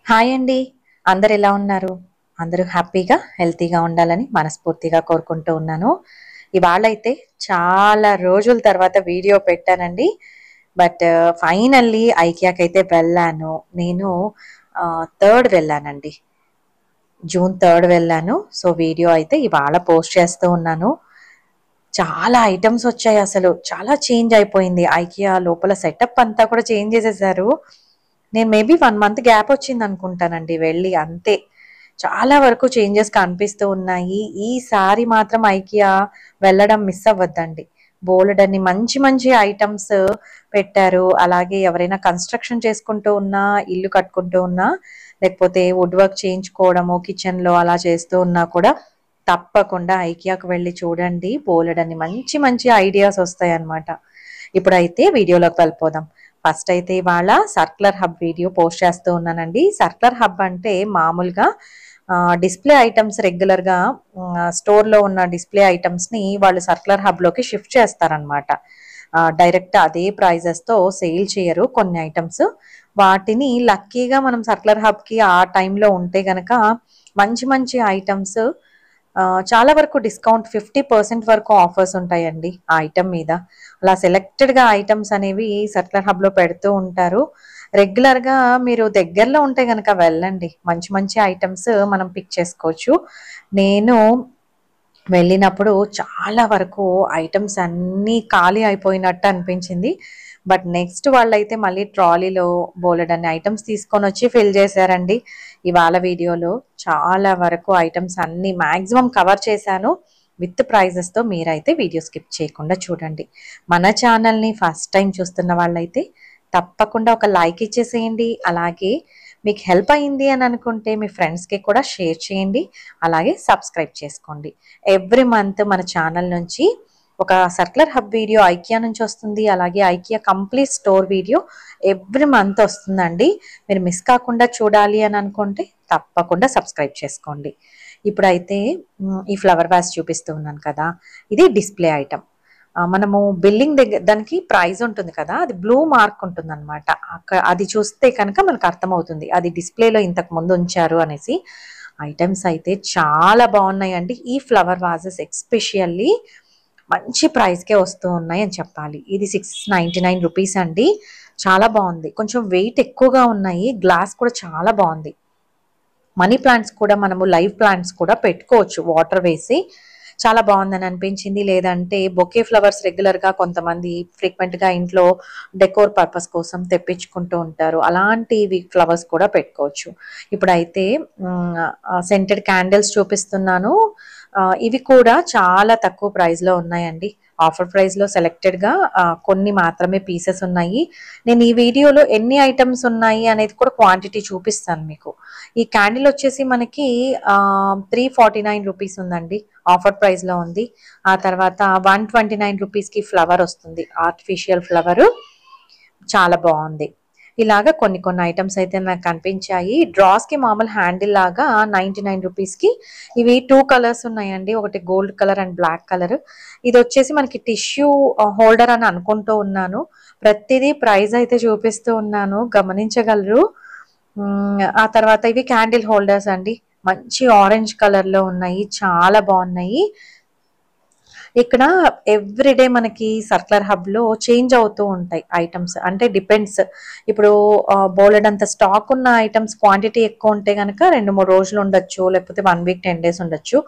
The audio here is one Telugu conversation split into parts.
హాయ్ అండి. అందరు ఎలా ఉన్నారు? అందరూ హ్యాపీగా, హెల్తీగా ఉండాలని మనస్ఫూర్తిగా కోరుకుంటూ ఉన్నాను. ఇవాళైతే చాలా రోజుల తర్వాత వీడియో పెట్టానండి. బట్ ఫైనల్లీ ఐకియాకైతే వెళ్ళాను. నేను థర్డ్ వెళ్ళానండి. జూన్ థర్డ్ వెళ్ళాను. సో వీడియో అయితే ఇవాళ పోస్ట్ చేస్తూ ఉన్నాను. చాలా ఐటమ్స్ వచ్చాయి అసలు. చాలా చేంజ్ అయిపోయింది. ఐకియా లోపల సెటప్ అంతా కూడా చేంజ్ చేసేసారు. నేను మేబీ 1 మంత్ గ్యాప్ వచ్చిందనుకుంటానండి వెళ్ళి అంతే. చాలా వరకు చేంజెస్ కనిపిస్తూ ఉన్నాయి. ఈసారి మాత్రం ఐకియా వెళ్ళడం మిస్ అవ్వద్దండి. బోలెడన్ని మంచి మంచి ఐటమ్స్ పెట్టారు. అలాగే ఎవరైనా కన్‌స్ట్రక్షన్ చేసుకుంటూ ఉన్నా, ఇల్లు కట్టుకుంటూ ఉన్నా, లేకపోతే వుడ్ వర్క్ చేయించుకోవడము కిచెన్‌లో అలా చేస్తూ ఉన్నా కూడా తప్పకుండా ఐకియాకు వెళ్లి చూడండి. బోలెడన్ని మంచి మంచి ఐడియాస్ వస్తాయన్నమాట. ఇప్పుడైతే వీడియోలోకి వెళ్ళిపోదాం. ఫస్ట్ అయితే ఇవాళ సర్క్యులర్ హబ్ వీడియో పోస్ట్ చేస్తూ ఉన్నానండి. సర్క్యులర్ హబ్ అంటే మామూలుగా డిస్ప్లే ఐటమ్స్ రెగ్యులర్‌గా స్టోర్‌లో ఉన్న డిస్ప్లే ఐటమ్స్‌ని వాళ్ళు సర్క్యులర్ హబ్‌లోకి షిఫ్ట్ చేస్తారనమాట. డైరెక్ట్ అదే ప్రైజెస్‌తో సేల్ చేయరు కొన్ని ఐటమ్స్. వాటిని లక్కీగా మనం సర్క్యులర్ హబ్‌కి ఆ టైంలో ఉంటే గనక మంచి మంచి ఐటమ్స్ చాలా వరకు డిస్కౌంట్ 50% వరకు ఆఫర్స్ ఉంటాయండి ఆ ఐటమ్ మీద. అలా సెలెక్టెడ్‌గా ఐటమ్స్ అనేవి సర్క్యులర్ హబ్‌లో పెడుతూ ఉంటారు. రెగ్యులర్‌గా మీరు దగ్గరలో ఉంటే గనక వెళ్ళండి. మంచి మంచి ఐటమ్స్ మనం పిక్ చేసుకోవచ్చు. నేను వెళ్ళినప్పుడు చాలా వరకు ఐటమ్స్ అన్నీ ఖాళీ అయిపోయినట్టు అనిపించింది. బట్ నెక్స్ట్ వాళ్ళైతే మళ్ళీ ట్రాలీలో బోలెడన్ని ఐటమ్స్ తీసుకొనొచ్చి ఫిల్ చేశారండి. ఇవాళ వీడియోలో చాలా వరకు ఐటమ్స్ అన్నీ మాక్సిమం కవర్ చేశాను. విత్ ప్రైజెస్‌తో మీరైతే వీడియో స్కిప్ చేయకుండా చూడండి. మన ఛానల్‌ని ఫస్ట్ టైం చూస్తున్న వాళ్ళైతే తప్పకుండా ఒక లైక్ ఇచ్చేసేయండి. అలాగే మీకు హెల్ప్ అయింది అని అనుకుంటే మీ ఫ్రెండ్స్‌కి కూడా షేర్ చేయండి. అలాగే సబ్స్క్రైబ్ చేసుకోండి. ఎవ్రీ మంత్ మన ఛానల్ నుంచి ఒక సర్క్యులర్ హబ్ వీడియో ఐకియా నుంచి వస్తుంది. అలాగే IKEA complete store video every month వస్తుందండి. మీరు మిస్ కాకుండా చూడాలి అని అనుకుంటే తప్పకుండా సబ్స్క్రైబ్ చేసుకోండి. ఇప్పుడైతే ఈ ఫ్లవర్ వాస్ చూపిస్తూ ఉన్నాను కదా! ఇది డిస్ప్లే ఐటమ్. మనము బిల్లింగ్ దగ్గర దానికి ప్రైస్ ఉంటుంది కదా! అది బ్లూ మార్క్ ఉంటుందన్నమాట. అది చూస్తే కనుక మనకు అర్థమవుతుంది. అది డిస్ప్లేలో ఇంతకు ముందు ఉంచారు అనేసి. ఐటమ్స్ అయితే చాలా బాగున్నాయండి. ఈ ఫ్లవర్ వాజెస్ ఎస్పెషల్లీ మంచి ప్రైస్‌కే వస్తూ ఉన్నాయి అని చెప్పాలి. ఇది 699 రూపీస్ అండి. చాలా బాగుంది. కొంచెం వెయిట్ ఎక్కువగా ఉన్నాయి. గ్లాస్ కూడా చాలా బాగుంది. మనీ ప్లాంట్స్ కూడా మనము లైవ్ ప్లాంట్స్ కూడా పెట్టుకోవచ్చు వాటర్ వేసి. చాలా బాగుందని అనిపించింది. లేదంటే బొకే ఫ్లవర్స్ రెగ్యులర్‌గా కొంతమంది ఫ్రీక్వెంట్‌గా ఇంట్లో డెకోర్ పర్పస్ కోసం తెప్పించుకుంటూ ఉంటారు. అలాంటివి ఫ్లవర్స్ కూడా పెట్టుకోవచ్చు. ఇప్పుడైతే సెంటెడ్ క్యాండిల్స్ చూపిస్తున్నాను. ఇవి కూడా చాలా తక్కువ ప్రైస్‌లో ఉన్నాయండి. ఆఫర్ ప్రైస్‌లో సెలెక్టెడ్‌గా కొన్ని మాత్రమే పీసెస్ ఉన్నాయి. నేను ఈ వీడియోలో ఎన్ని ఐటమ్స్ ఉన్నాయి అనేది కూడా క్వాంటిటీ చూపిస్తాను మీకు. ఈ క్యాండిల్ వచ్చేసి మనకి 349 రూపీస్ ఉందండి. ఆఫర్ ప్రైస్‌లో ఉంది. ఆ తర్వాత 129 రూపీస్‌కి ఫ్లవర్ వస్తుంది. Artificial flower. చాలా బాగుంది. ఇలాగా కొన్ని కొన్ని ఐటమ్స్ అయితే నాకు కనిపించాయి. డ్రాస్‌కి మామూలు హ్యాండిల్ లాగా 99 రూపీస్‌కి ఇవి 2 కలర్స్ ఉన్నాయండి. ఒకటి gold colour and black colour. ఇది వచ్చేసి మనకి టిష్యూ హోల్డర్ అని అనుకుంటూ ఉన్నాను. ప్రతిదీ ప్రైస్ అయితే చూపిస్తూ ఉన్నాను. గమనించగలరు. ఆ తర్వాత ఇవి క్యాండిల్ హోల్డర్స్ అండి. మంచి ఆరెంజ్ కలర్‌లో ఉన్నాయి. చాలా బాగున్నాయి. ఇక్కడ ఎవ్రీడే మనకి సర్క్యులర్ హబ్‌లో చేంజ్ అవుతూ ఉంటాయి ఐటమ్స్. అంటే డిపెండ్స్. ఇప్పుడు బోలెడంత స్టాక్ ఉన్న ఐటమ్స్ క్వాంటిటీ ఎక్కువ ఉంటే గనక 2, 3 రోజులు ఉండొచ్చు. లేకపోతే 1 వీక్ 10 డేస్ ఉండొచ్చు.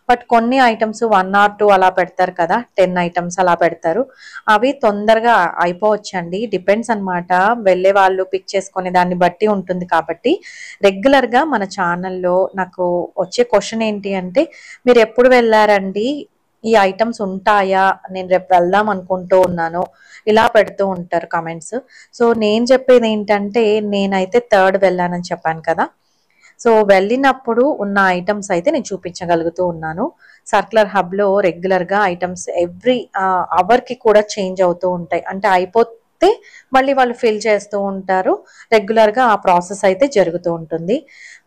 బట్ కొన్ని ఐటమ్స్ 1 ఆర్ 2 అలా పెడతారు కదా! 10 ఐటమ్స్ అలా పెడతారు. అవి తొందరగా అయిపోవచ్చండి. డిపెండ్స్ అన్నమాట. వెళ్ళే వాళ్ళు పిక్ చేసుకునే దాన్ని బట్టి ఉంటుంది కాబట్టి రెగ్యులర్‌గా మన ఛానల్‌లో నాకు వచ్చే క్వెషన్ ఏంటి అంటే మీరు ఎప్పుడు వెళ్లారండి? ఈ ఐటమ్స్ ఉంటాయా? నేను రేపు వెళ్దాం అనుకుంటూ ఉన్నాను. ఇలా పెడుతూ ఉంటారు కామెంట్స్. సో నేను చెప్పేది ఏంటంటే నేనైతే థర్డ్ వెళ్ళానని చెప్పాను కదా! సో వెళ్ళినప్పుడు ఉన్న ఐటమ్స్ అయితే నేను చూపించగలుగుతూ ఉన్నాను. సర్క్యులర్ హబ్‌లో రెగ్యులర్‌గా ఐటమ్స్ ఎవ్రీ అవర్‌కి కూడా చేంజ్ అవుతూ ఉంటాయి. అంటే అయిపోతే మళ్ళీ వాళ్ళు ఫిల్ చేస్తూ ఉంటారు. రెగ్యులర్‌గా ఆ ప్రాసెస్ అయితే జరుగుతూ ఉంటుంది.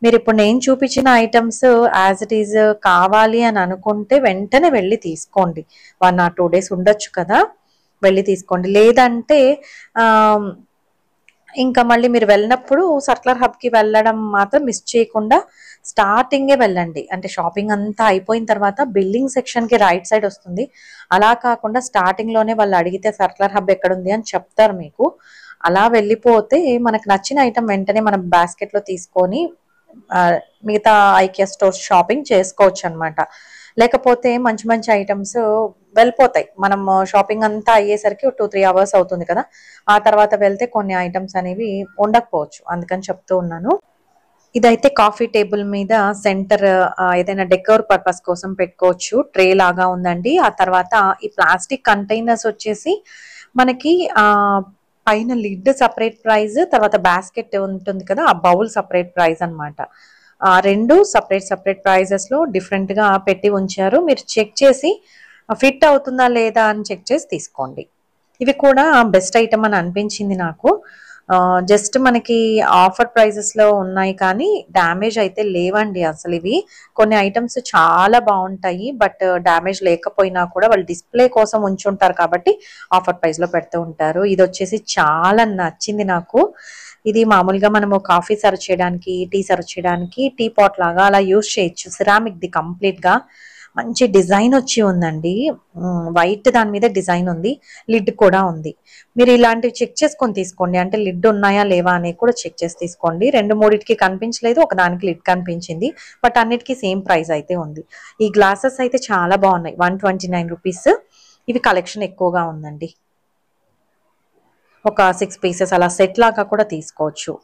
మీరిప్పుడు నేను చూపించిన ఐటమ్స్ యాజ్ ఇట్ ఈజ్ కావాలి అని అనుకుంటే వెంటనే వెళ్ళి తీసుకోండి. 1 ఆర్ 2 డేస్ ఉండొచ్చు కదా! వెళ్ళి తీసుకోండి. లేదంటే ఆహ్, ఇంకా మళ్ళీ మీరు వెళ్ళినప్పుడు సర్కులర్ హబ్కి వెళ్ళడం మాత్రం మిస్ చేయకుండా స్టార్టింగే వెళ్ళండి. అంటే షాపింగ్ అంతా అయిపోయిన తర్వాత బిల్లింగ్ సెక్షన్కి రైట్ సైడ్ వస్తుంది. అలా కాకుండా స్టార్టింగ్లోనే వాళ్ళు అడిగితే సర్కులర్ హబ్ ఎక్కడుంది అని చెప్తారు మీకు. అలా వెళ్ళిపోతే మనకు నచ్చిన ఐటమ్ వెంటనే మనం బాస్కెట్లో తీసుకొని మిగతా ఐకియా స్టోర్స్ షాపింగ్ చేసుకోవచ్చు అనమాట. లేకపోతే మంచి మంచి ఐటమ్స్ వెళ్ళిపోతాయి. మనం షాపింగ్ అంతా అయ్యేసరికి 2-3 అవర్స్ అవుతుంది కదా. ఆ తర్వాత వెళ్తే కొన్ని ఐటమ్స్ అనేవి ఉండకపోవచ్చు. అందుకని చెప్తూ ఉన్నాను. ఇదైతే కాఫీ టేబుల్ మీద సెంటర్ ఏదైనా డెకోర్ పర్పస్ కోసం పెట్టుకోవచ్చు. ట్రే లాగా ఉందండి. ఆ తర్వాత ఈ ప్లాస్టిక్ కంటైనర్స్ వచ్చేసి మనకి పైన లిడ్ సపరేట్ ప్రైస్, తర్వాత బాస్కెట్ ఉంటుంది కదా, ఆ బౌల్ సపరేట్ ప్రైస్ అనమాట. రెండు సపరేట్ ప్రైజెస్ లో డిఫరెంట్ గా పెట్టి ఉంచారు. మీరు చెక్ చేసి ఫిట్ అవుతుందా లేదా అని చెక్ చేసి తీసుకోండి. ఇవి కూడా బెస్ట్ ఐటమ్ అని అనిపించింది నాకు. జస్ట్ మనకి ఆఫర్ ప్రైజెస్ లో ఉన్నాయి కానీ డ్యామేజ్ అయితే లేవండి అసలు. ఇవి కొన్ని ఐటమ్స్ చాలా బాగుంటాయి, బట్ డ్యామేజ్ లేకపోయినా కూడా వాళ్ళు డిస్ప్లే కోసం ఉంచుంటారు కాబట్టి ఆఫర్ ప్రైస్ లో పెడుతూ ఉంటారు. ఇది వచ్చేసి చాలా నచ్చింది నాకు. ఇది మామూలుగా మనము కాఫీ సర్వ్ చేయడానికి, టీ సర్వ్ చేయడానికి టీ పాట్ లాగా అలా యూజ్ చేయొచ్చు. సిరామిక్ ది కంప్లీట్ గా మంచి డిజైన్ వచ్చి ఉందండి. వైట్ దాని మీద డిజైన్ ఉంది, లిడ్ కూడా ఉంది. మీరు ఇలాంటివి చెక్ చేసుకొని తీసుకోండి. అంటే లిడ్ ఉన్నాయా లేవా అని కూడా చెక్ చేసి తీసుకోండి. 2-3కి కనిపించలేదు, ఒక దానికి లిడ్ కనిపించింది. బట్ అన్నిటికీ సేమ్ ప్రైస్ అయితే ఉంది. ఈ గ్లాసెస్ అయితే చాలా బాగున్నాయి, 129 రూపీస్. ఇవి కలెక్షన్ ఎక్కువగా ఉందండి. ఒక 6 పీసెస్ అలా సెట్ లాగా కూడా తీసుకోవచ్చు.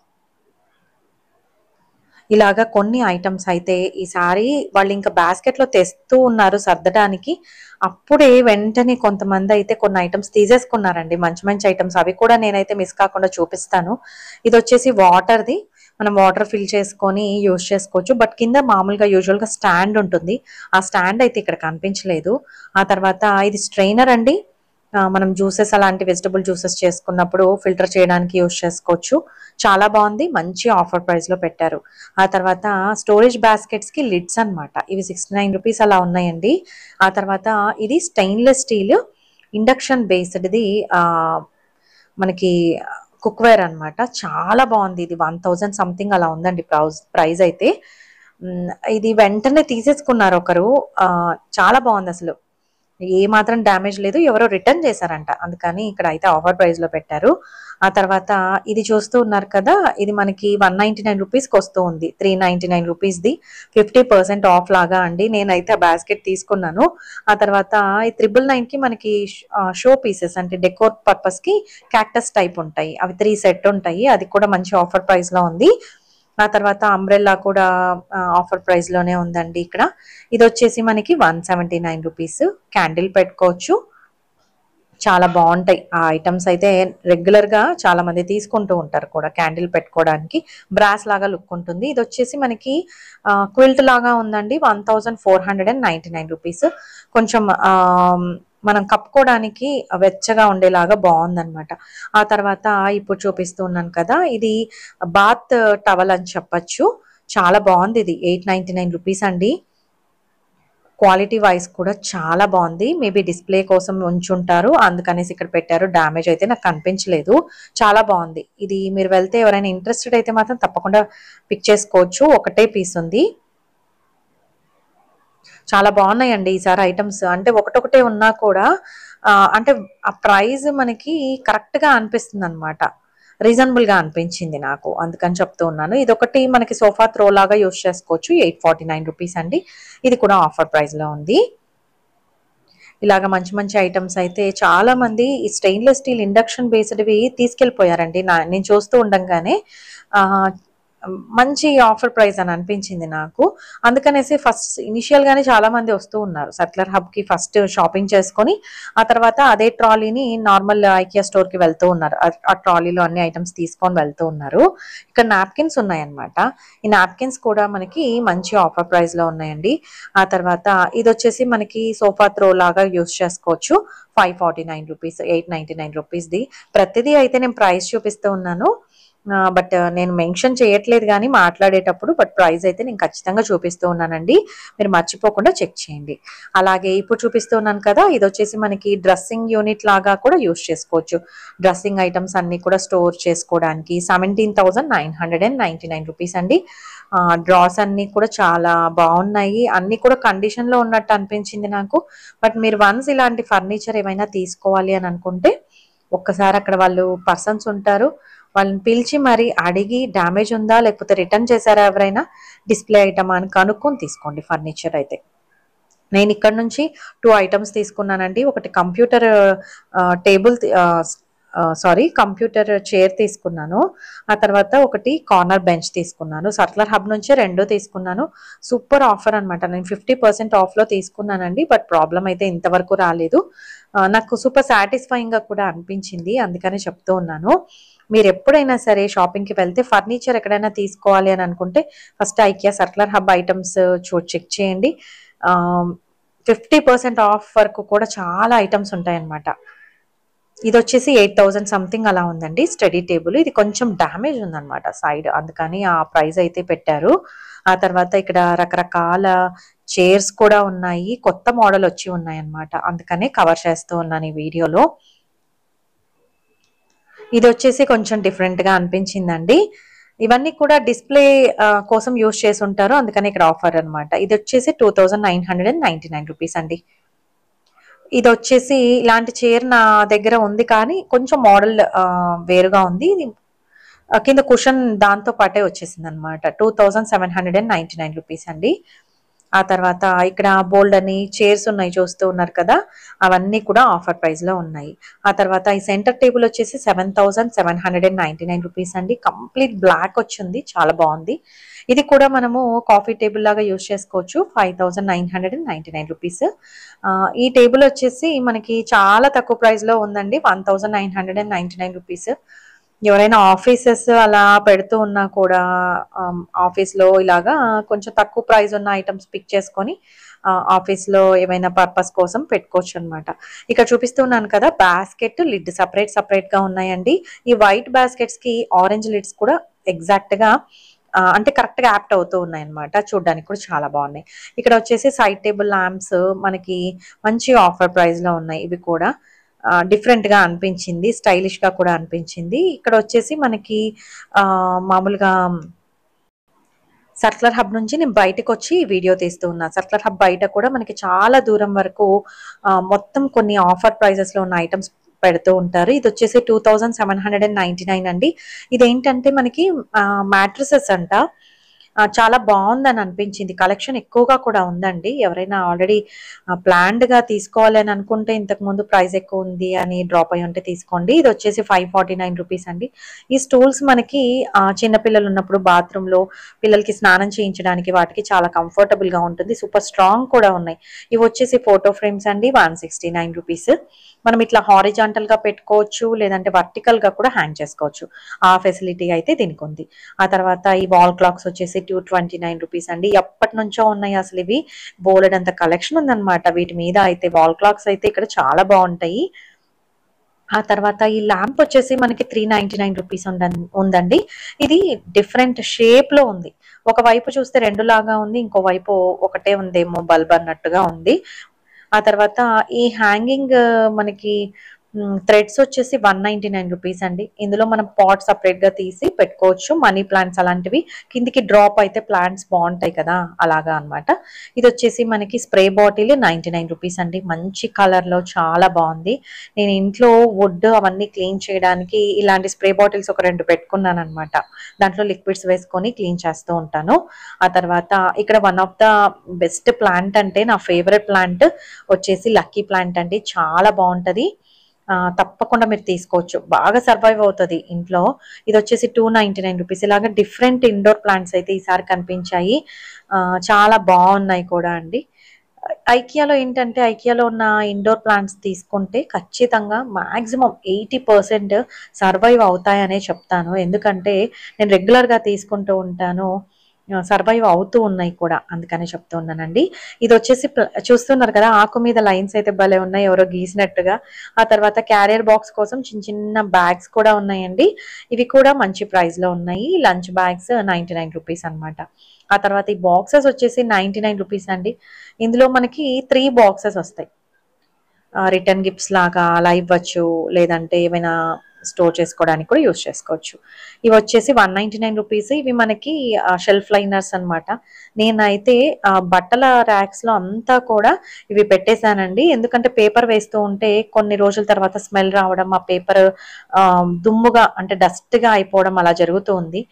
ఇలాగా కొన్ని ఐటమ్స్ అయితే ఈసారి వాళ్ళు ఇంకా బాస్కెట్ లో తెస్తూ ఉన్నారు సర్దడానికి. అప్పుడే వెంటనే కొంతమంది అయితే కొన్ని ఐటమ్స్ తీసేసుకున్నారండి, మంచి మంచి ఐటమ్స్. అవి కూడా నేనైతే మిస్ కాకుండా చూపిస్తాను. ఇది వచ్చేసి వాటర్ది, మనం వాటర్ ఫిల్ చేసుకొని యూజ్ చేసుకోవచ్చు. బట్ కింద మామూలుగా యూజువల్ గా స్టాండ్ ఉంటుంది. ఆ స్టాండ్ అయితే ఇక్కడ కనిపించలేదు. ఆ తర్వాత ఇది స్ట్రైనర్ అండి. మనం జ్యూసెస్ అలాంటి వెజిటబుల్ జ్యూసెస్ చేసుకున్నప్పుడు ఫిల్టర్ చేయడానికి యూజ్ చేసుకోవచ్చు. చాలా బాగుంది, మంచి ఆఫర్ ప్రైస్ లో పెట్టారు. ఆ తర్వాత స్టోరేజ్ బాస్కెట్స్ కి లిడ్స్ అన్నమాట. ఇవి 69 రూపీస్ అలా ఉన్నాయండి. ఆ తర్వాత ఇది స్టెయిన్లెస్ స్టీల్ ఇండక్షన్ బేస్డ్ది మనకి కుక్వేర్ అన్నమాట. చాలా బాగుంది. ఇది 1000 సంథింగ్ అలా ఉందండి ప్రైస్ అయితే. ఇది వెంటనే తీసేసుకున్నారు ఒకరు. చాలా బాగుంది అసలు, ఏ మాత్రం డ్యామేజ్ లేదు. ఎవరో రిటర్న్ చేశారంట, అందుకని ఇక్కడ అయితే ఆఫర్ ప్రైస్ లో పెట్టారు. ఆ తర్వాత ఇది చూస్తూ ఉన్నారు కదా, ఇది మనకి 199 రూపీస్కి వస్తూ ఉంది. 399 రూపీస్ది 50% ఆఫ్ లాగా అండి. నేనైతే ఆ బాస్కెట్ తీసుకున్నాను. ఆ తర్వాత ఈ 999కి మనకి షో పీసెస్ అంటే డెకోర్ పర్పస్ కి క్యాక్టస్ టైప్ ఉంటాయి, అవి 3 సెట్ ఉంటాయి. అది కూడా మంచి ఆఫర్ ప్రైస్ లో ఉంది. ఆ తర్వాత అంబ్రెల్లా కూడా ఆఫర్ ప్రైస్ లోనే ఉందండి ఇక్కడ. ఇది వచ్చేసి మనకి 179 రూపీస్. క్యాండిల్ పెట్టుకోవచ్చు, చాలా బాగుంటాయి ఆ ఐటమ్స్ అయితే. రెగ్యులర్ గా చాలా మంది తీసుకుంటూ ఉంటారు కూడా క్యాండిల్ పెట్టుకోవడానికి. బ్రాస్ లాగా లుక్ ఉంటుంది. ఇది వచ్చేసి మనకి క్విల్ట్ లాగా ఉందండి, 1499 రూపీస్. కొంచెం మనం కప్పుకోవడానికి వెచ్చగా ఉండేలాగా బాగుందన్నమాట. ఆ తర్వాత ఇప్పుడు చూపిస్తూ ఉన్నాను కదా, ఇది బాత్ టవల్ అని చెప్పచ్చు. చాలా బాగుంది. ఇది 899 రూపీస్ అండి. క్వాలిటీ వైజ్ కూడా చాలా బాగుంది. మేబీ డిస్ప్లే కోసం ఉంచుంటారు, అందుకనేసి ఇక్కడ పెట్టారు. డ్యామేజ్ అయితే నాకు కనిపించలేదు. చాలా బాగుంది. ఇది మీరు వెళ్తే ఎవరైనా ఇంట్రెస్టెడ్ అయితే మాత్రం తప్పకుండా పిక్ చేసుకోవచ్చు. ఒకటే పీస్ ఉంది. చాలా బాగున్నాయండి ఈసారి ఐటమ్స్. అంటే ఒకటొకటే ఉన్నా కూడా అంటే ఆ ప్రైస్ మనకి కరెక్ట్ గా అనిపిస్తుంది అనమాట. రీజనబుల్ గా అనిపించింది నాకు, అందుకని చెప్తూ ఉన్నాను. ఇది ఒకటి మనకి సోఫా త్రో లాగా యూజ్ చేసుకోవచ్చు. 849 రూపీస్ అండి. ఇది కూడా ఆఫర్ ప్రైస్ లో ఉంది. ఇలాగ మంచి మంచి ఐటమ్స్ అయితే చాలా మంది ఈ స్టెయిన్లెస్ స్టీల్ ఇండక్షన్ బేస్డ్వి తీసుకెళ్ళిపోయారండి. నేను చూస్తూ ఉండంగానే మంచి ఆఫర్ ప్రైస్ అని అనిపించింది నాకు. అందుకనేసి ఫస్ట్ ఇనిషియల్ గానే చాలా మంది వస్తూ ఉన్నారు సర్కులర్ హబ్ కి. ఫస్ట్ షాపింగ్ చేసుకొని ఆ తర్వాత అదే ట్రాలీని నార్మల్ ఐకియా స్టోర్ కి వెళ్తూ ఉన్నారు. ఆ ట్రాలీలో అన్ని ఐటమ్స్ తీసుకొని వెళ్తూ ఉన్నారు. ఇక్కడ నాప్కిన్స్ ఉన్నాయన్నమాట. ఈ నాప్కిన్స్ కూడా మనకి మంచి ఆఫర్ ప్రైస్ లో ఉన్నాయండి. ఆ తర్వాత ఇది వచ్చేసి మనకి సోఫా త్రో లాగా యూజ్ చేసుకోవచ్చు. 549 రూపీస్, 899 రూపీస్ది. ప్రతిదీ అయితే నేను ప్రైస్ చూపిస్తూ ఉన్నాను. బట్ నేను మెన్షన్ చేయట్లేదు గానీ మాట్లాడేటప్పుడు. బట్ ప్రైస్ అయితే నేను ఖచ్చితంగా చూపిస్తూ ఉన్నానండి. మీరు మర్చిపోకుండా చెక్ చేయండి. అలాగే ఇప్పుడు చూపిస్తూ ఉన్నాను కదా, ఇదొచ్చేసి మనకి డ్రెస్సింగ్ యూనిట్ లాగా కూడా యూజ్ చేసుకోవచ్చు. డ్రెస్సింగ్ ఐటమ్స్ అన్నీ కూడా స్టోర్ చేసుకోవడానికి 17,999 రూపీస్ అండి. డ్రాస్ అన్నీ కూడా చాలా బాగున్నాయి. అన్నీ కూడా కండిషన్లో ఉన్నట్టు అనిపించింది నాకు. బట్ మీరు వన్స్ ఇలాంటి ఫర్నిచర్ ఏమైనా తీసుకోవాలి అని అనుకుంటే ఒక్కసారి అక్కడ వాళ్ళు పర్సన్స్ ఉంటారు, వాళ్ళని పిలిచి మరి అడిగి డ్యామేజ్ ఉందా లేకపోతే రిటర్న్ చేశారా ఎవరైనా, డిస్ప్లే ఐటమ్ అని కనుక్కొని తీసుకోండి ఫర్నిచర్ అయితే. నేను ఇక్కడ నుంచి 2 ఐటమ్స్ తీసుకున్నానండి. ఒకటి కంప్యూటర్ టేబుల్, కంప్యూటర్ చైర్ తీసుకున్నాను. ఆ తర్వాత ఒకటి కార్నర్ బెంచ్ తీసుకున్నాను. సర్క్యులర్ హబ్ నుంచే 2 తీసుకున్నాను. సూపర్ ఆఫర్ అనమాట. నేను 50% ఆఫ్లో తీసుకున్నానండి. బట్ ప్రాబ్లం అయితే ఇంతవరకు రాలేదు. నాకు సూపర్ సాటిస్ఫైయింగ్గా కూడా అనిపించింది, అందుకని చెప్తూ ఉన్నాను. మీరు ఎప్పుడైనా సరే షాపింగ్కి వెళ్తే ఫర్నిచర్ ఎక్కడైనా తీసుకోవాలి అని అనుకుంటే first IKEA circular hub items check చేయండి. 50% ఆఫ్ వరకు కూడా చాలా ఐటమ్స్ ఉంటాయన్నమాట. ఇది వచ్చేసి 8,000 సంథింగ్ అలా ఉందండి స్టడీ టేబుల్. ఇది కొంచెం డ్యామేజ్ ఉందన్నమాట సైడ్, అందుకని ఆ ప్రైస్ అయితే పెట్టారు. ఆ తర్వాత ఇక్కడ రకరకాల చైర్స్ కూడా ఉన్నాయి, కొత్త మోడల్ వచ్చి ఉన్నాయి అన్నమాట, అందుకనే కవర్ చేస్తూ ఉన్నాను ఈ వీడియోలో. ఇది వచ్చేసి కొంచెం డిఫరెంట్గా అనిపించిందండి. ఇవన్నీ కూడా డిస్ప్లే కోసం యూజ్ చేసి ఉంటారు, అందుకని ఇక్కడ ఆఫర్ అనమాట. ఇది వచ్చేసి 2,999 రూపీస్ అండి. ఇది వచ్చేసి ఇలాంటి చైర్ నా దగ్గర ఉంది కానీ కొంచెం మోడల్ వేరుగా ఉంది. ఇది కింద కుషన్ దాంతో పాటే వచ్చేసింది అనమాట. 2,799 రూపీస్ అండి. ఆ తర్వాత ఇక్కడ బోల్డ్ అని చైర్స్ ఉన్నాయి, చూస్తూ ఉన్నారు కదా, అవన్నీ కూడా ఆఫర్ ప్రైస్ లో ఉన్నాయి. ఆ తర్వాత ఈ సెంటర్ టేబుల్ వచ్చేసి 7,799 రూపీస్ అండి. కంప్లీట్ బ్లాక్ వచ్చింది, చాలా బాగుంది. ఇది కూడా మనము కాఫీ టేబుల్ లాగా యూజ్ చేసుకోవచ్చు. 5,999 రూపీస్. ఈ టేబుల్ వచ్చేసి మనకి చాలా తక్కువ ప్రైస్ లో ఉందండి, 1,999 రూపీస్. ఎవరైనా ఆఫీసెస్ అలా పెడుతూ ఉన్నా కూడా ఆఫీస్లో ఇలాగా కొంచెం తక్కువ ప్రైస్ ఉన్న ఐటమ్స్ పిక్ చేసుకొని ఆఫీస్లో ఏమైనా పర్పస్ కోసం పెట్టుకోవచ్చు అనమాట. ఇక్కడ చూపిస్తున్నాను కదా, బాస్కెట్ లిడ్ సపరేట్గా ఉన్నాయండి. ఈ వైట్ బాస్కెట్స్కి ఆరెంజ్ లిడ్స్ కూడా ఎగ్జాక్ట్గా అంటే కరెక్ట్గా యాప్ట్ అవుతూ ఉన్నాయి అనమాట. చూడడానికి కూడా చాలా బాగున్నాయి. ఇక్కడ వచ్చేసి సైడ్ టేబుల్ ల్యాంప్స్ మనకి మంచి ఆఫర్ ప్రైస్లో ఉన్నాయి. ఇవి కూడా డిఫరెంట్గా అనిపించింది, స్టైలిష్గా కూడా అనిపించింది. ఇక్కడ వచ్చేసి మనకి మామూలుగా సర్క్యులర్ హబ్ నుంచి నేను బయటకు వచ్చి వీడియో తీస్తూ ఉన్నా. సర్క్యులర్ హబ్ బయట కూడా మనకి చాలా దూరం వరకు మొత్తం కొన్ని ఆఫర్ ప్రైజెస్లో ఉన్న ఐటమ్స్ పెడుతూ ఉంటారు. ఇది వచ్చేసి 2,799 అండి. ఇదేంటంటే మనకి మ్యాట్రసెస్ అంట, చాలా బాగుందని అనిపించింది. కలెక్షన్ ఎక్కువగా కూడా ఉందండి. ఎవరైనా ఆల్రెడీ ప్లాన్డ్గా తీసుకోవాలి అని అనుకుంటే, ఇంతకు ముందు ప్రైస్ ఎక్కువ ఉంది అని డ్రాప్ అయ్యి ఉంటే తీసుకోండి. ఇది వచ్చేసి 549 రూపీస్ అండి. ఈ స్టూల్స్ మనకి చిన్నపిల్లలు ఉన్నప్పుడు బాత్రూంలో పిల్లలకి స్నానం చేయించడానికి వాటికి చాలా కంఫర్టబుల్గా ఉంటుంది. సూపర్ స్ట్రాంగ్ కూడా ఉన్నాయి. ఇవి వచ్చేసి ఫోటో ఫ్రేమ్స్ అండి, 169 రూపీస్. మనం ఇట్లా హారిజాంటల్ గా పెట్టుకోవచ్చు, లేదంటే వర్టికల్ గా కూడా హ్యాంగ్ చేసుకోవచ్చు. ఆ ఫెసిలిటీ అయితే దీనికి ఉంది. ఆ తర్వాత ఈ వాల్ క్లాక్స్ వచ్చేసి 229 రూపీస్ అండి. ఎప్పటి నుంచో ఉన్నాయి అసలు ఇవి, బోలెడంత కలెక్షన్ ఉందన్నమాట వీటి మీద అయితే. వాల్ క్లాక్స్ అయితే ఇక్కడ చాలా బాగుంటాయి. ఆ తర్వాత ఈ ల్యాంప్ వచ్చేసి మనకి 399 రూపీస్ ఉందండి. ఇది డిఫరెంట్ షేప్ లో ఉంది. ఒకవైపు చూస్తే రెండు లాగా ఉంది, ఇంకో వైపు ఒకటే ఉందేమో బల్బ్ అన్నట్టుగా ఉంది. ఆ తర్వాత ఈ హ్యాంగింగ్ మనకి థ్రెడ్స్ వచ్చేసి 199 రూపీస్ అండి. ఇందులో మనం పాట్ సపరేట్ గా తీసి పెట్టుకోవచ్చు, మనీ ప్లాంట్స్ అలాంటివి కిందికి డ్రాప్ అయితే ప్లాంట్స్ బాగుంటాయి కదా, అలాగా అన్నమాట. ఇది వచ్చేసి మనకి స్ప్రే బాటిల్ 99 రూపీస్ అండి. మంచి కలర్ లో చాలా బాగుంది. నేను ఇంట్లో వుడ్ అవన్నీ క్లీన్ చేయడానికి ఇలాంటి స్ప్రే బాటిల్స్ ఒక 2 పెట్టుకున్నాను అనమాట. దాంట్లో లిక్విడ్స్ వేసుకొని క్లీన్ చేస్తూ ఉంటాను. ఆ తర్వాత ఇక్కడ one of the best plant అంటే నా ఫేవరెట్ ప్లాంట్ వచ్చేసి లక్కీ ప్లాంట్ అండి. చాలా బాగుంటది, తప్పకుండా మీరు తీసుకోవచ్చు, బాగా సర్వైవ్ అవుతుంది ఇంట్లో. ఇది వచ్చేసి 299 రూపీస్. ఇలాగా డిఫరెంట్ ఇండోర్ ప్లాంట్స్ అయితే ఈసారి కనిపించాయి, చాలా బాగున్నాయి కూడా అండి. ఐకియాలో ఏంటంటే, ఐకియాలో ఉన్న ఇండోర్ ప్లాంట్స్ తీసుకుంటే ఖచ్చితంగా మాక్సిమం 80% సర్వైవ్ అవుతాయనే చెప్తాను. ఎందుకంటే నేను రెగ్యులర్గా తీసుకుంటూ ఉంటాను. సర్వైవ్ అవుతూ ఉన్నాయి కూడా, అందుకనే చెప్తూ ఉన్నానండి. ఇది వచ్చేసి చూస్తున్నారు కదా, ఆకు మీద లైన్స్ అయితే భలే ఉన్నాయి, ఎవరో గీసినట్టుగా. ఆ తర్వాత క్యారియర్ బాక్స్ కోసం చిన్న చిన్న బ్యాగ్స్ కూడా ఉన్నాయండి. ఇవి కూడా మంచి ప్రైస్ లో ఉన్నాయి. లంచ్ బ్యాగ్స్ 99 రూపీస్ అనమాట. ఆ తర్వాత ఈ బాక్సెస్ వచ్చేసి 99 రూపీస్ అండి. ఇందులో మనకి 3 బాక్సెస్ వస్తాయి. రిటర్న్ గిఫ్ట్స్ లాగా అలా ఇవ్వచ్చు, లేదంటే ఏమైనా స్టోర్ చేసుకోవడానికి కూడా యూస్ చేసుకోవచ్చు. ఇవి వచ్చేసి 199 రూపీస్. ఇవి మనకి షెల్ఫ్ లైనర్స్ అనమాట. నేనైతే బట్టల ర్యాక్స్ లో అంతా కూడా ఇవి పెట్టేశానండి. ఎందుకంటే పేపర్ వేస్తూ ఉంటే కొన్ని రోజుల తర్వాత స్మెల్ రావడం, ఆ పేపర్ దుమ్ముగా అంటే డస్ట్ గా అయిపోవడం అలా జరుగుతూ ఉంది.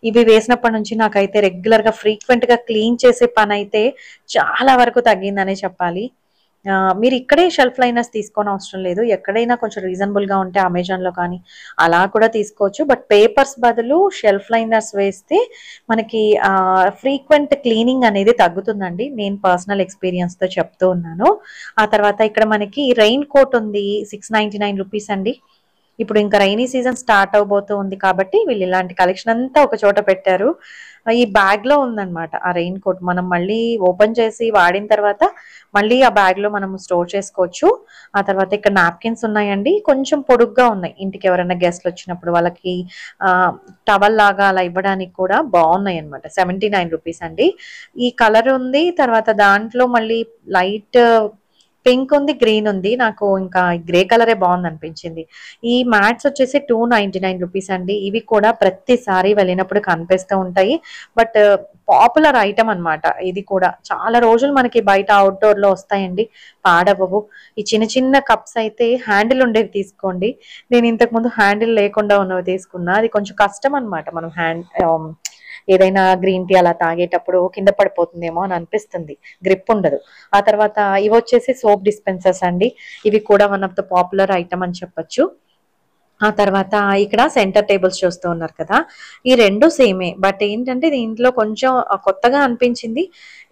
ఇవి వేసినప్పటి నుంచి నాకైతే రెగ్యులర్ గా ఫ్రీక్వెంట్ గా క్లీన్ చేసే పని అయితే చాలా వరకు తగ్గిందనే చెప్పాలి. మీరు ఇక్కడే షెల్ఫ్ లైనర్స్ తీసుకోని అవసరం లేదు. ఎక్కడైనా కొంచెం రీజనబుల్ గా ఉంటే అమెజాన్ లో కానీ అలా కూడా తీసుకోవచ్చు. బట్ పేపర్స్ బదులు షెల్ఫ్ లైనర్స్ వేస్తే మనకి ఫ్రీక్వెంట్ క్లీనింగ్ అనేది తగ్గుతుందండి. నేను పర్సనల్ ఎక్స్పీరియన్స్ తో చెప్తూ ఉన్నాను. ఆ తర్వాత ఇక్కడ మనకి రెయిన్ కోట్ ఉంది, 699 రూపీస్ అండి. ఇప్పుడు ఇంకా రైనీ సీజన్ స్టార్ట్ అవబోతూ ఉంది కాబట్టి వీళ్ళు ఇలాంటి కలెక్షన్ అంతా ఒక చోట పెట్టారు. ఈ బ్యాగ్ లో ఉందన్నమాట ఆ రెయిన్ కోట్. మనం మళ్ళీ ఓపెన్ చేసి వాడిన తర్వాత మళ్ళీ ఆ బ్యాగ్ లో మనం స్టోర్ చేసుకోవచ్చు. ఆ తర్వాత ఇక్కడ నాప్కిన్స్ ఉన్నాయండి, కొంచెం పొడుగ్గా ఉన్నాయి. ఇంటికి ఎవరైనా గెస్ట్లు వచ్చినప్పుడు వాళ్ళకి టవల్ లాగా అలా ఇవ్వడానికి కూడా బాగున్నాయి అనమాట. 79 రూపీస్ అండి. ఈ కలర్ ఉంది, తర్వాత దాంట్లో మళ్ళీ లైట్ పింక్ ఉంది, గ్రీన్ ఉంది. నాకు ఇంకా గ్రే కలరే బాగుంది అనిపించింది. ఈ మ్యాట్స్ వచ్చేసి 299 రూపీస్ అండి. ఇవి కూడా ప్రతిసారి వెళ్ళినప్పుడు కనిపిస్తూ ఉంటాయి. బట్ పాపులర్ ఐటమ్ అన్నమాట. ఇది కూడా చాలా రోజులు మనకి బయట అవుట్డోర్ లో వస్తాయండి, పాడవవు. ఈ చిన్న చిన్న కప్స్ అయితే హ్యాండిల్ ఉండేవి తీసుకోండి. నేను ఇంతకు ముందు హ్యాండిల్ లేకుండా ఉన్నవి తీసుకున్నా. అది కొంచెం కష్టం అన్నమాట. మనం ఏదైనా గ్రీన్ టీ అలా తాగేటప్పుడు కింద పడిపోతుందేమో అని అనిపిస్తుంది, గ్రిప్ ఉండదు. ఆ తర్వాత ఇవి వచ్చేసి సోప్ డిస్పెన్సర్స్ అండి. ఇవి కూడా one of the popular item అని చెప్పొచ్చు. ఆ తర్వాత ఇక్కడ సెంటర్ టేబుల్స్ చూస్తూ ఉన్నారు కదా, ఈ రెండు సేమే. బట్ ఏంటంటే దీంట్లో కొంచెం కొత్తగా అనిపించింది.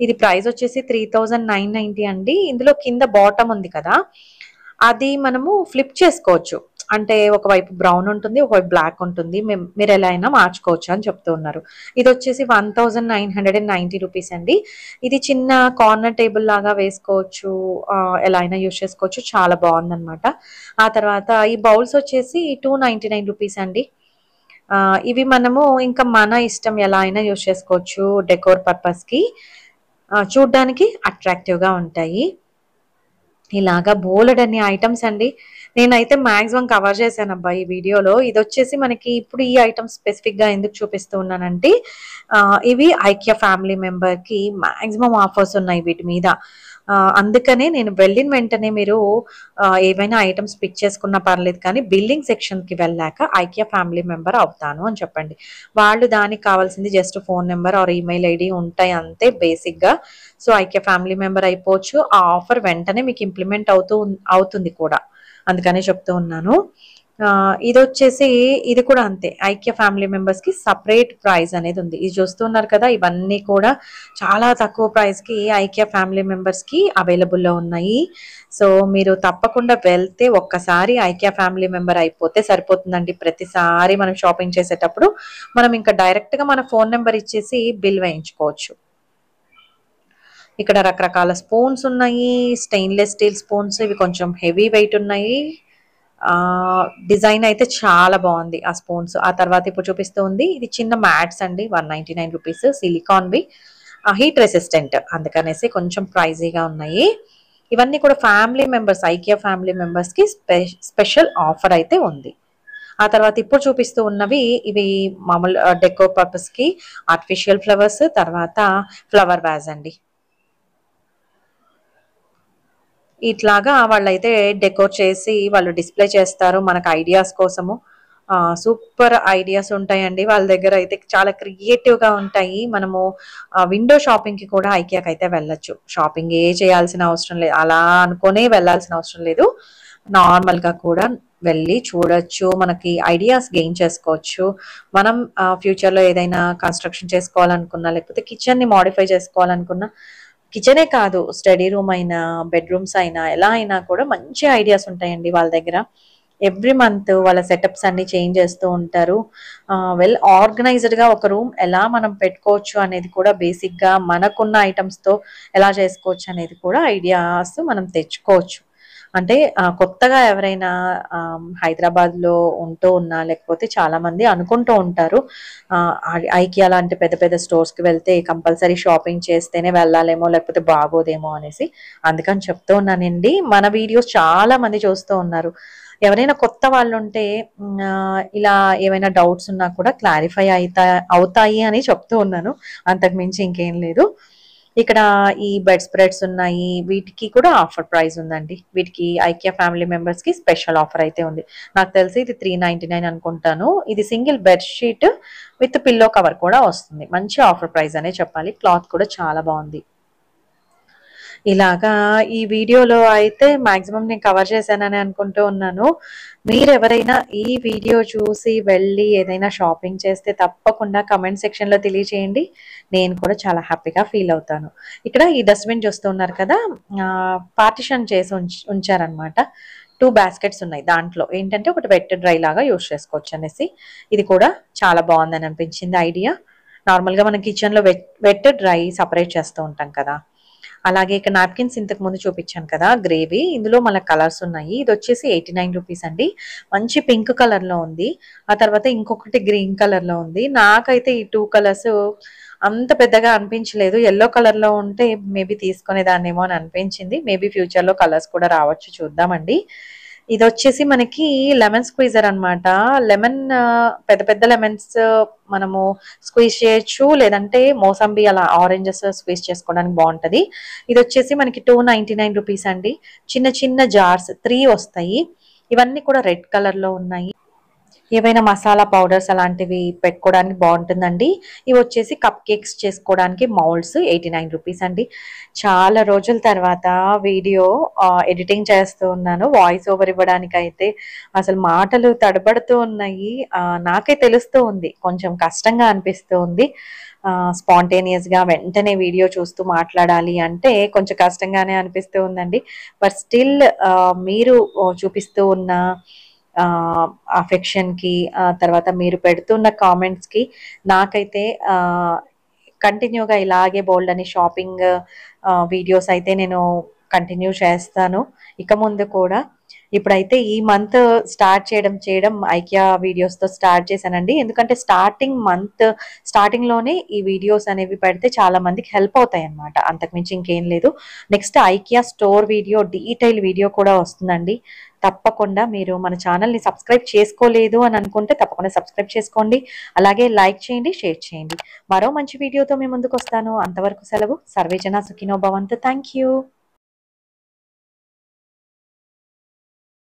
ఇది ప్రైస్ వచ్చేసి 3990 అండి. ఇందులో కింద బాటమ్ ఉంది కదా, అది మనము ఫ్లిప్ చేసుకోవచ్చు. అంటే ఒకవైపు బ్రౌన్ ఉంటుంది, ఒకవైపు బ్లాక్ ఉంటుంది. మీరు ఎలా అయినా మార్చుకోవచ్చు అని చెప్తూ ఉన్నారు. ఇది వచ్చేసి 1990 రూపీస్ అండి. ఇది చిన్న కార్నర్ టేబుల్ లాగా వేసుకోవచ్చు, ఎలా అయినా యూజ్ చేసుకోవచ్చు. చాలా బాగుందన్నమాట. ఆ తర్వాత ఈ బౌల్స్ వచ్చేసి 299 రూపీస్ అండి. ఇవి మనము ఇంకా మన ఇష్టం, ఎలా అయినా యూజ్ చేసుకోవచ్చు డెకోర్ పర్పస్ కి. చూడ్డానికి అట్రాక్టివ్ గా ఉంటాయి. ఇలాగా బోలెడన్ని ఐటమ్స్ అండి. నేనైతే మాక్సిమం కవర్ చేశాను అబ్బా ఈ వీడియోలో. ఇది వచ్చేసి మనకి ఇప్పుడు ఈ ఐటమ్స్ స్పెసిఫిక్ గా ఎందుకు చూపిస్తూ ఉన్నానంటే, ఇవి ఐక్య ఫ్యామిలీ మెంబర్ కి మాక్సిమం ఆఫర్స్ ఉన్నాయి వీటి మీద. అందుకనే నేను వెళ్ళిన వెంటనే మీరు ఏవైనా ఐటమ్స్ పిక్ చేసుకున్నా పర్లేదు, కానీ బిల్లింగ్ సెక్షన్ కి వెళ్ళాక ఐక్య ఫ్యామిలీ మెంబర్ అవుతాను అని చెప్పండి. వాళ్ళు దానికి కావాల్సింది just phone number are email ID ఉంటాయి అంతే బేసిక్ గా. సో ఐక్య ఫ్యామిలీ మెంబర్ అయిపోవచ్చు. ఆ ఆఫర్ వెంటనే మీకు ఇంప్లిమెంట్ అవుతుంది కూడా, అందుకనే చెప్తూ ఉన్నాను. ఇది వచ్చేసి ఇది కూడా అంతే, ఐక్య ఫ్యామిలీ మెంబర్స్ కి సపరేట్ ప్రైస్ అనేది ఉంది. ఇది చూస్తున్నారు కదా, ఇవన్నీ కూడా చాలా తక్కువ ప్రైస్ కి ఐక్య ఫ్యామిలీ మెంబర్స్ కి అవైలబుల్ లో ఉన్నాయి. సో మీరు తప్పకుండా వెళ్తే ఒక్కసారి ఐక్య ఫ్యామిలీ మెంబర్ అయిపోతే సరిపోతుందండి. ప్రతిసారి మనం షాపింగ్ చేసేటప్పుడు మనం ఇంకా డైరెక్ట్ గా మన ఫోన్ నెంబర్ ఇచ్చేసి బిల్ వేయించుకోవచ్చు. ఇక్కడ రకరకాల స్పూన్స్ ఉన్నాయి, స్టెయిన్లెస్ స్టీల్ స్పూన్స్. ఇవి కొంచెం హెవీ వెయిట్ ఉన్నాయి. డిజైన్ అయితే చాలా బాగుంది ఆ స్పూన్స్. ఆ తర్వాత ఇప్పుడు చూపిస్తూ ఉంది, ఇది చిన్న మ్యాట్స్ అండి, 199 రూపీస్. సిలికాన్వి, హీట్ రెసిస్టెంట్, అందుకనేసి కొంచెం ప్రైజీగా ఉన్నాయి. ఇవన్నీ కూడా family members, IKEA family members కి స్పెషల్ ఆఫర్ అయితే ఉంది. ఆ తర్వాత ఇప్పుడు చూపిస్తూ ఉన్నవి ఇవి మామూలు డెకోర్ పర్పస్ కి ఆర్టిఫిషియల్ ఫ్లవర్స్, తర్వాత ఫ్లవర్ వ్యాజ్ అండి. ఇట్లాగా వాళ్ళైతే డెకోర్ చేసి వాళ్ళు డిస్ప్లే చేస్తారు మనకు ఐడియాస్ కోసము. సూపర్ ఐడియాస్ ఉంటాయండి వాళ్ళ దగ్గర అయితే, చాలా క్రియేటివ్ గా ఉంటాయి. మనము విండో షాపింగ్ కి కూడా ఐకియాకి అయితే వెళ్ళొచ్చు. షాపింగ్ చేయాల్సిన అవసరం లేదు, అలా అనుకునే వెళ్ళాల్సిన అవసరం లేదు. నార్మల్ గా కూడా వెళ్ళి చూడొచ్చు, మనకి ఐడియాస్ గెయిన్ చేసుకోవచ్చు. మనం ఫ్యూచర్ లో ఏదైనా కన్స్ట్రక్షన్ చేసుకోవాలనుకున్నా, లేకపోతే కిచెన్ ని మాడిఫై చేసుకోవాలనుకున్నా, కిచెనే కాదు స్టడీ రూమ్ అయినా బెడ్రూమ్స్ అయినా ఎలా అయినా కూడా మంచి ఐడియాస్ ఉంటాయండి వాళ్ళ దగ్గర. ఎవ్రీ మంత్ వాళ్ళ సెటప్స్ అన్ని చేంజ్ చేస్తూ ఉంటారు. వెల్ ఆర్గనైజ్డ్గా ఒక రూమ్ ఎలా మనం పెట్టుకోవచ్చు అనేది కూడా బేసిక్గా మనకున్న ఐటమ్స్తో ఎలా చేసుకోవచ్చు అనేది కూడా ఐడియాస్ మనం తెచ్చుకోవచ్చు. అంటే కొత్తగా ఎవరైనా హైదరాబాద్లో ఉంటూ ఉన్నా లేకపోతే చాలా మంది అనుకుంటూ ఉంటారు ఐకియా లాంటి పెద్ద పెద్ద స్టోర్స్కి వెళ్తే కంపల్సరీ షాపింగ్ చేస్తేనే వెళ్ళాలేమో లేకపోతే బాగోదేమో అనేసి. అందుకని చెప్తూ ఉన్నానండి, మన వీడియోస్ చాలా మంది చూస్తూ ఉన్నారు. ఎవరైనా కొత్త వాళ్ళు ఉంటే ఇలా ఏమైనా డౌట్స్ ఉన్నా కూడా క్లారిఫై అవుతాయి అని చెప్తూ ఉన్నాను. అంతకు మించి ఇంకేం లేదు. ఇక్కడ ఈ బెడ్ స్ప్రెడ్స్ ఉన్నాయి, వీటికి కూడా ఆఫర్ ప్రైస్ ఉందండి. వీటికి ఐకియా ఫ్యామిలీ మెంబర్స్ కి స్పెషల్ ఆఫర్ అయితే ఉంది. నాకు తెలిసి ఇది 399 అనుకుంటాను. ఇది single bed sheet with pillow cover కూడా వస్తుంది. మంచి ఆఫర్ ప్రైస్ అనే చెప్పాలి. క్లాత్ కూడా చాలా బాగుంది. ఇలాగా ఈ వీడియోలో అయితే మాక్సిమం నేను కవర్ చేశానని అనుకుంటూ ఉన్నాను. మీరెవరైనా ఈ వీడియో చూసి వెళ్ళి ఏదైనా షాపింగ్ చేస్తే తప్పకుండా కమెంట్ సెక్షన్లో తెలియచేయండి. నేను కూడా చాలా హ్యాపీగా ఫీల్ అవుతాను. ఇక్కడ ఈ డస్ట్బిన్ చూస్తున్నారు కదా, పార్టిషన్ చేసి ఉంచారనమాట. 2 బాస్కెట్స్ ఉన్నాయి. దాంట్లో ఏంటంటే ఒకటి వెట్ డ్రై లాగా యూజ్ చేసుకోవచ్చు అనేసి. ఇది కూడా చాలా బాగుందని అనిపించింది ఐడియా. నార్మల్గా మనం కిచెన్లో వెట్ డ్రై సపరేట్ చేస్తూ ఉంటాం కదా, అలాగే ఇక్కడ నాప్కిన్స్ ఇంతకు ముందు చూపించాను కదా గ్రేవీ, ఇందులో మళ్ళీ కలర్స్ ఉన్నాయి. ఇది వచ్చేసి 89 రూపీస్ అండి. మంచి పింక్ కలర్ లో ఉంది, ఆ తర్వాత ఇంకొకటి గ్రీన్ కలర్ లో ఉంది. నాకైతే ఈ 2 కలర్స్ అంత పెద్దగా అనిపించలేదు. ఎల్లో కలర్ లో ఉంటే మేబీ తీసుకునేదాన్నేమో అని అనిపించింది. మేబీ ఫ్యూచర్ లో కలర్స్ కూడా రావచ్చు, చూద్దామండి. ఇది వచ్చేసి మనకి లెమన్ స్క్వీజర్ అనమాట. లెమన్ పెద్ద పెద్ద లెమన్స్ మనము స్క్వీజ్ చేయొచ్చు, లేదంటే మోసంబి అలా ఆరెంజెస్ స్క్వీజ్ చేసుకోవడానికి బాగుంటది. ఇది వచ్చేసి మనకి 299 రూపీస్ అండి. చిన్న చిన్న జార్స్ 3 వస్తాయి. ఇవన్నీ కూడా రెడ్ కలర్ లో ఉన్నాయి. ఏవైనా మసాలా పౌడర్స్ అలాంటివి పెట్టుకోవడానికి బాగుంటుందండి. ఇవి వచ్చేసి కప్ కేక్స్ చేసుకోవడానికి మౌల్డ్స్ 89 రూపీస్ అండి. చాలా రోజుల తర్వాత వీడియో ఎడిటింగ్ చేస్తూ ఉన్నాను. వాయిస్ ఓవర్ ఇవ్వడానికి అయితే అసలు మాటలు తడబడుతూ ఉన్నాయి. నాకే తెలుస్తూ ఉంది, కొంచెం కష్టంగా అనిపిస్తూ ఉంది. స్పాంటేనియస్గా వెంటనే వీడియో చూస్తూ మాట్లాడాలి అంటే కొంచెం కష్టంగానే అనిపిస్తూ ఉందండి. బట్ స్టిల్ మీరు చూపిస్తూ ఉన్న అఫెక్షన్కి, తర్వాత మీరు పెడుతున్న కామెంట్స్కి నాకైతే కంటిన్యూగా ఇలాగే బోల్డ్ అని షాపింగ్ వీడియోస్ అయితే నేను కంటిన్యూ చేస్తాను ఇక ముందు కూడా. ఇప్పుడైతే ఈ మంత్ స్టార్ట్ చేయడం ఐకియా వీడియోస్తో స్టార్ట్ చేశానండి. ఎందుకంటే స్టార్టింగ్లోనే ఈ వీడియోస్ అనేవి పెడితే చాలా మందికి హెల్ప్ అవుతాయి అనమాట. అంతకుమించి ఇంకేం లేదు. Next IKEA store video, detail video కూడా వస్తుందండి. తప్పకుండా మీరు మన ఛానల్ని సబ్స్క్రైబ్ చేసుకోలేదు అని అనుకుంటే తప్పకుండా సబ్స్క్రైబ్ చేసుకోండి. అలాగే లైక్ చేయండి, షేర్ చేయండి. మరో మంచి వీడియోతో మీ ముందుకు వస్తాను. అంతవరకు సెలవు. సర్వేజన సుఖినో భవంతు. Thank you.